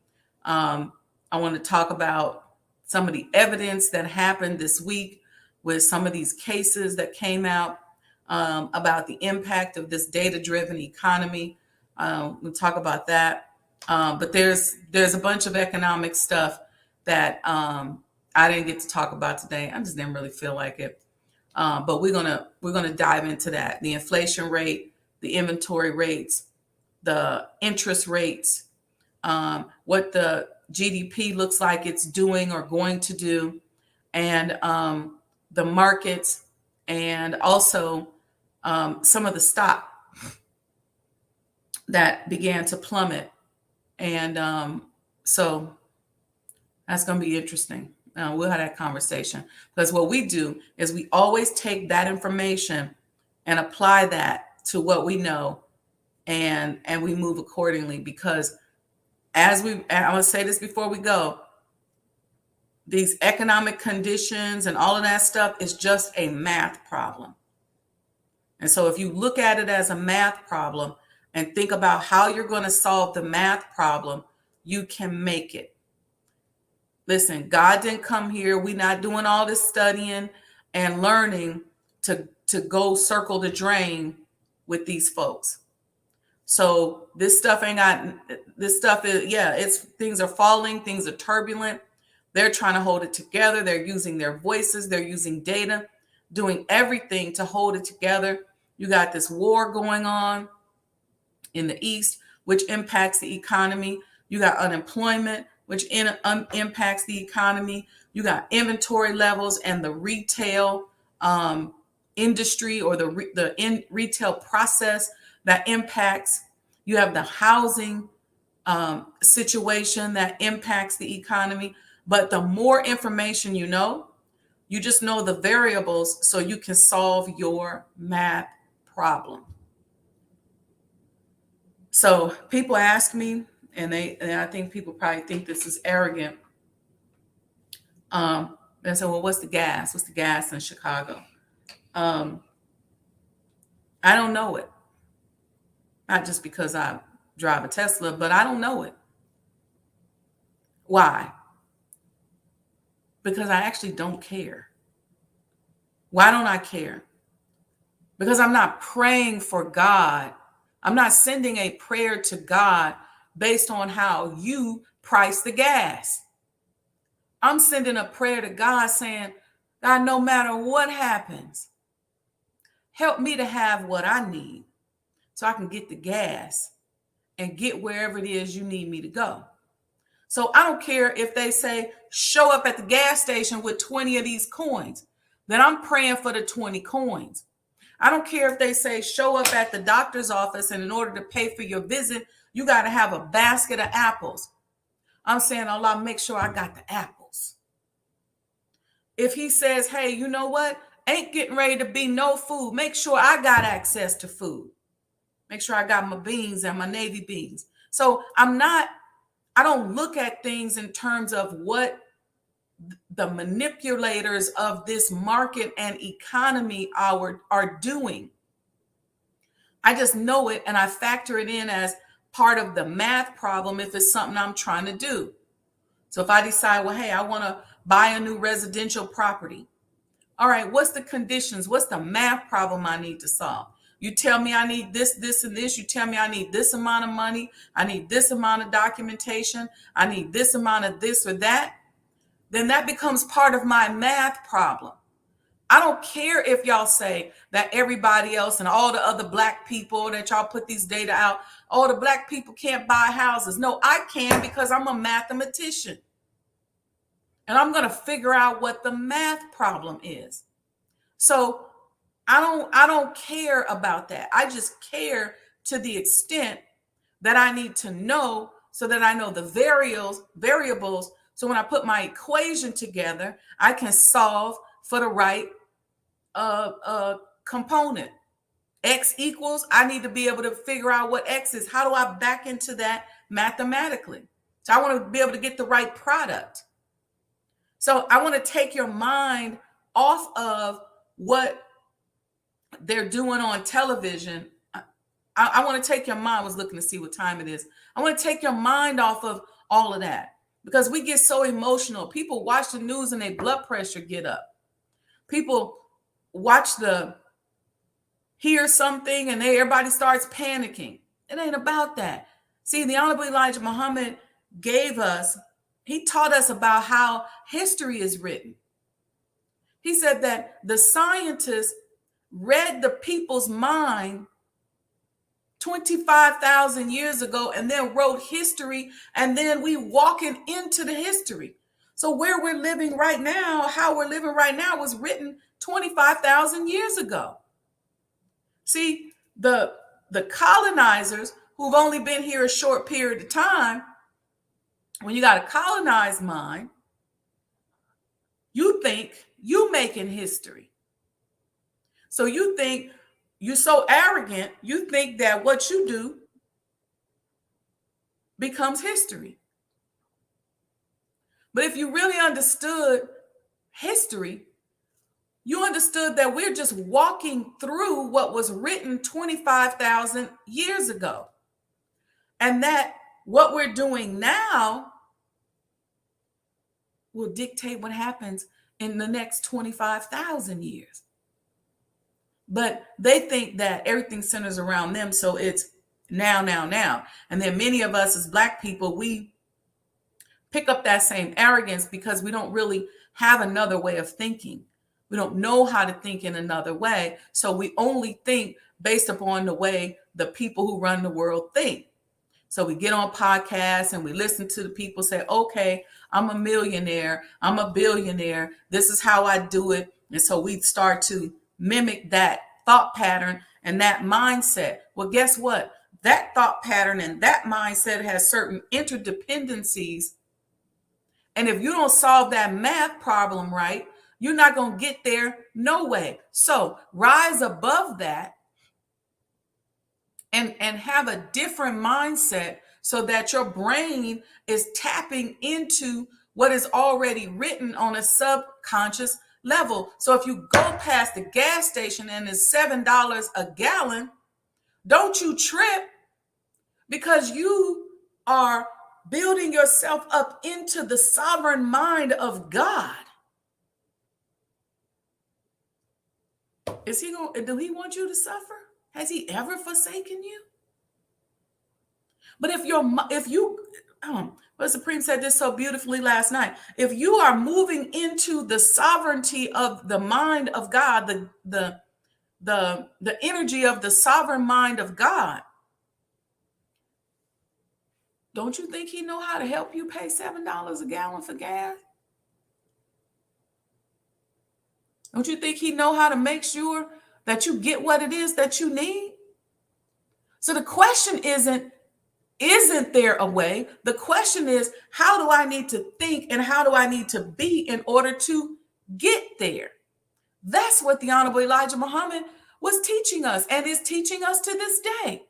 I want to talk about some of the evidence that happened this week with some of these cases that came out about the impact of this data-driven economy. We'll talk about that. But there's a bunch of economic stuff that I didn't get to talk about today. I just didn't really feel like it. But we're gonna dive into that: the inflation rate, the inventory rates, the interest rates, what the GDP looks like it's doing or going to do, and the markets, and also some of the stock that began to plummet. And so that's going to be interesting. We'll have that conversation, because what we do is we always take that information and apply that to what we know, and we move accordingly. Because I want to say this before we go, these economic conditions and all of that stuff is just a math problem. And so if you look at it as a math problem and think about how you're going to solve the math problem, you can make it. Listen, God didn't come here. We're not doing all this studying and learning to go circle the drain with these folks. So this stuff is, things are falling, things are turbulent. They're trying to hold it together. They're using their voices. They're using data, doing everything to hold it together. You got this war going on in the East, which impacts the economy. You got unemployment, which impacts the economy. You got inventory levels and the retail industry, or the retail process that impacts. You have the housing situation that impacts the economy. But the more information you know, you just know the variables so you can solve your math problem. So people ask me, and I think people probably think this is arrogant. And say, well, what's the gas? What's the gas in Chicago? I don't know it. Not just because I drive a Tesla, but I don't know it. Why? Because I actually don't care. Why don't I care? Because I'm not praying for God. I'm not sending a prayer to God based on how you price the gas. I'm sending a prayer to God saying, God, no matter what happens, help me to have what I need so I can get the gas and get wherever it is you need me to go. So I don't care if they say, show up at the gas station with 20 of these coins. Then I'm praying for the 20 coins. I don't care if they say show up at the doctor's office and in order to pay for your visit, you got to have a basket of apples. I'm saying, Allah, make sure I got the apples. If he says, hey, you know what? Ain't getting ready to be no food. Make sure I got access to food. Make sure I got my beans and my navy beans. So I don't look at things in terms of what the manipulators of this market and economy are doing. I just know it and I factor it in as part of the math problem if it's something I'm trying to do. So if I decide, well, hey, I want to buy a new residential property. All right, what's the conditions? What's the math problem I need to solve? You tell me I need this, this, and this. You tell me I need this amount of money. I need this amount of documentation. I need this amount of this or that. Then that becomes part of my math problem. I don't care if y'all say that everybody else and all the other black people that y'all put these data out, oh, the black people can't buy houses. No, I can because I'm a mathematician. And I'm going to figure out what the math problem is. So I don't care about that. I just care to the extent that I need to know so that I know the variables. So when I put my equation together, I can solve for the right component. X equals, I need to be able to figure out what X is. How do I back into that mathematically? So I want to be able to get the right product. So I want to take your mind off of what they're doing on television. I want to take your mind. I was looking to see what time it is. I want to take your mind off of all of that because we get so emotional. People watch the news and their blood pressure get up. People hear something and everybody starts panicking. It ain't about that. See, the Honorable Elijah Muhammad he taught us about how history is written. He said that the scientists read the people's mind 25,000 years ago and then wrote history, and then we walking into the history. So where we're living right now, how we're living right now was written 25,000 years ago. See, the colonizers who've only been here a short period of time, when you got a colonized mind, you think you making history. So you think you're so arrogant, you think that what you do becomes history. But if you really understood history, you understood that we're just walking through what was written 25,000 years ago. And that what we're doing now will dictate what happens in the next 25,000 years. But they think that everything centers around them. So it's now. And then many of us as Black people, we pick up that same arrogance because we don't really have another way of thinking. We don't know how to think in another way. So we only think based upon the way the people who run the world think. So we get on podcasts and we listen to the people say, okay, I'm a millionaire, I'm a billionaire, this is how I do it. And so we start to mimic that thought pattern and that mindset. Well, guess what? That thought pattern and that mindset has certain interdependencies. And if you don't solve that math problem right, you're not going to get there no way. So rise above that and have a different mindset so that your brain is tapping into what is already written on a subconscious level. So if you go past the gas station and it's $7 a gallon, don't you trip, because you are building yourself up into the sovereign mind of God. Do he want you to suffer? Has he ever forsaken you? But the Supreme said this so beautifully last night. If you are moving into the sovereignty of the mind of God, the energy of the sovereign mind of God, don't you think he know how to help you pay $7 a gallon for gas? Don't you think he know how to make sure that you get what it is that you need. So the question isn't there a way? The question is, how do I need to think and how do I need to be in order to get there? That's what the Honorable Elijah Muhammad was teaching us and is teaching us to this day.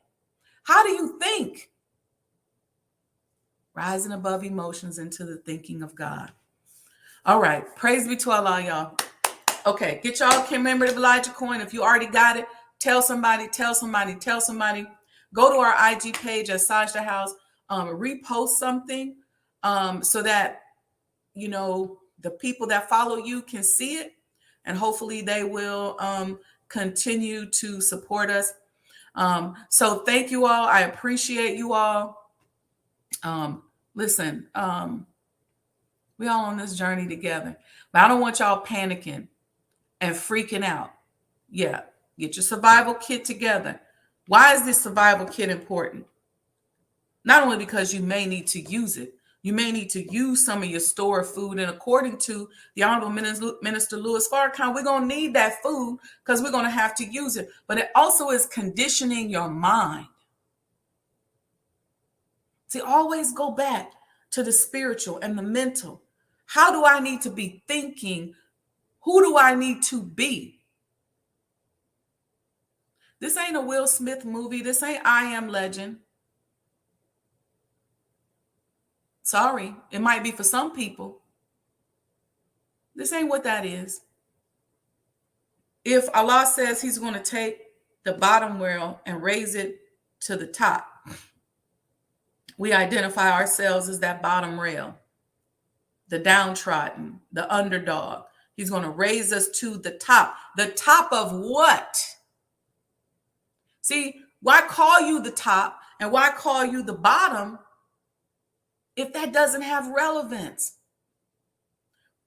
How do you think? Rising above emotions into the thinking of God. All right. Praise be to Allah, y'all. Okay. Get y'all commemorative Elijah coin. If you already got it, tell somebody. Go to our IG page at Sajdah House. Repost something so that, you know, the people that follow you can see it. And hopefully they will continue to support us. So thank you all. I appreciate you all. Listen, we all on this journey together, but I don't want y'all panicking and freaking out. Yeah, get your survival kit together. Why is this survival kit important? Not only because you may need to use it, you may need to use some of your store of food. And according to the Honorable Minister Louis Farrakhan, we're going to need that food because we're going to have to use it. But it also is conditioning your mind. See, always go back to the spiritual and the mental. How do I need to be thinking? Who do I need to be? This ain't a Will Smith movie. This ain't I Am Legend. Sorry, it might be for some people. This ain't what that is. If Allah says he's going to take the bottom rail and raise it to the top, we identify ourselves as that bottom rail, the downtrodden, the underdog. He's going to raise us to the top. The top of what? See, why call you the top and why call you the bottom if that doesn't have relevance?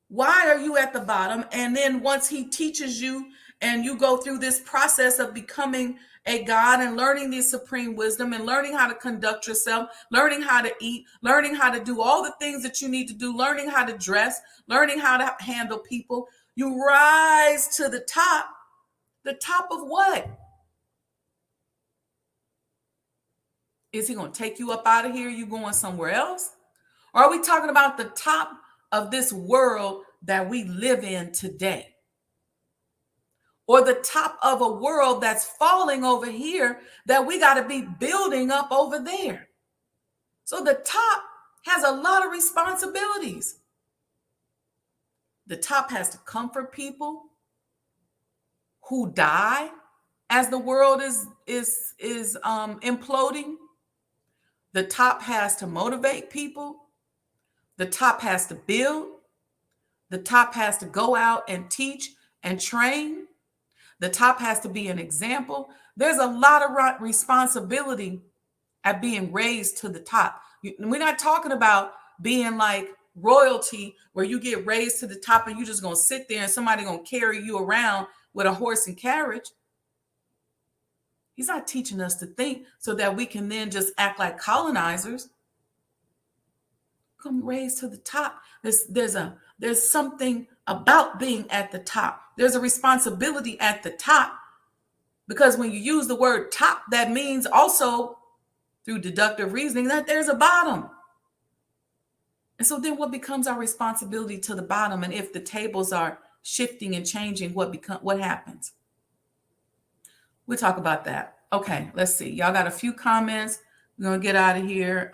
Why are you at the bottom? And then once he teaches you and you go through this process of becoming a God and learning this supreme wisdom and learning how to conduct yourself, learning how to eat, learning how to do all the things that you need to do, learning how to dress, learning how to handle people, you rise to the top. The top of what? Is he going to take you up out of here? You going somewhere else? Or are we talking about the top of this world that we live in today? Or the top of a world that's falling over here that we got to be building up over there? So the top has a lot of responsibilities. The top has to comfort people who die as the world is imploding. The top has to motivate people. The top has to build. The top has to go out and teach and train. The top has to be an example. There's a lot of responsibility at being raised to the top. We're not talking about being like royalty where you get raised to the top and you're just going to sit there and somebody going to carry you around with a horse and carriage. He's not teaching us to think so that we can then just act like colonizers. Come raised to the top. There's something about being at the top. There's a responsibility at the top, because when you use the word top, that means also through deductive reasoning that there's a bottom. And so then what becomes our responsibility to the bottom? And if the tables are shifting and changing, what happens? We'll talk about that. Okay, let's see. Y'all got a few comments. We're going to get out of here.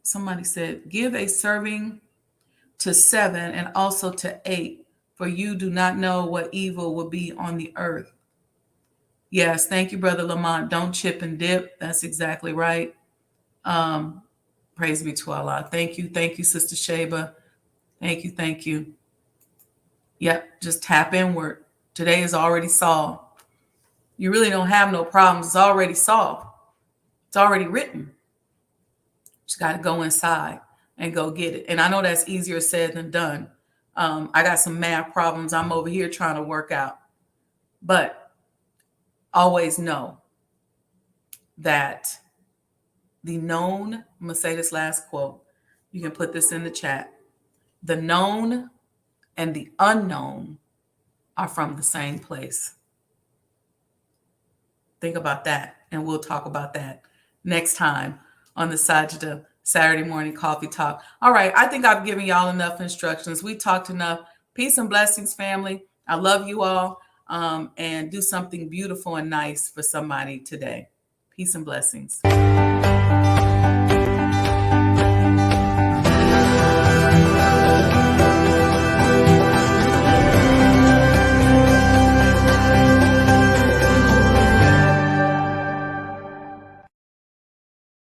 Somebody said, give a serving to 7 and also to 8, for you do not know what evil will be on the earth. Yes, thank you, Brother Lamont. Don't chip and dip. That's exactly right. Praise be to Allah. Thank you, Sister Sheba. Thank you. Yep, just tap inward. Today is already solved. You really don't have no problems. It's already solved. It's already written. Just got to go inside and go get it. And I know that's easier said than done. I got some math problems I'm over here trying to work out. But always know that the known, I'm going to say this last quote. You can put this in the chat. the known and the unknown are from the same place. Think about that, and we'll talk about that next time on the Sajdah Saturday Morning Coffee Talk. All right, I think I've given y'all enough instructions. We talked enough. Peace and blessings, family. I love you all, and do something beautiful and nice for somebody today. Peace and blessings.